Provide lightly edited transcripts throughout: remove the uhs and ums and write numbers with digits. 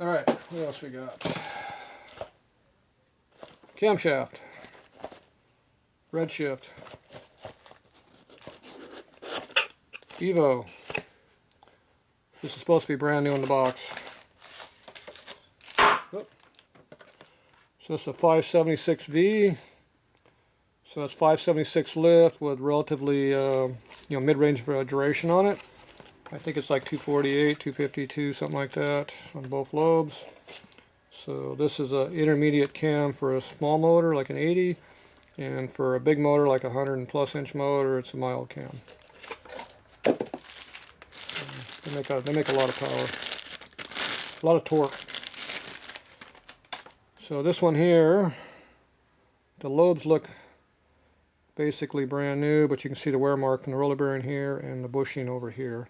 Alright, what else we got? Camshaft. Redshift. Evo. This is supposed to be brand new in the box. Oh. So it's a 576V. So it's 576 lift with relatively mid-range duration on it. I think it's like 248, 252, something like that on both lobes. So this is an intermediate cam for a small motor like an 80, and for a big motor like a 100+ inch motor, it's a mild cam. They make a lot of power, a lot of torque. So this one here, the lobes look basically brand new, but you can see the wear mark from the roller bearing here and the bushing over here.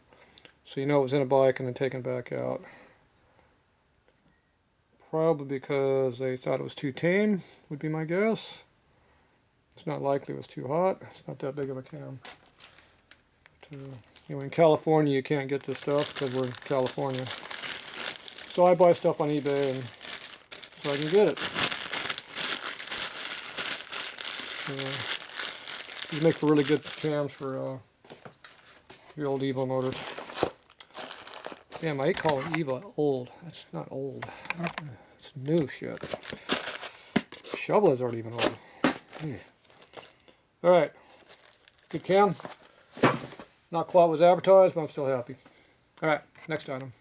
So you know it was in a bike and then taken back out. Probably because they thought it was too tame, would be my guess. It's not likely it was too hot. It's not that big of a cam. But, anyway, in California you can't get this stuff because we're in California. So I buy stuff on eBay and so I can get it. These make for really good cams for your old Evo motors. Damn, I call it Evo old. That's not old. It's new shit. Shovelers aren't even old. Alright. Good cam. Not quite what was advertised, but I'm still happy. Alright, next item.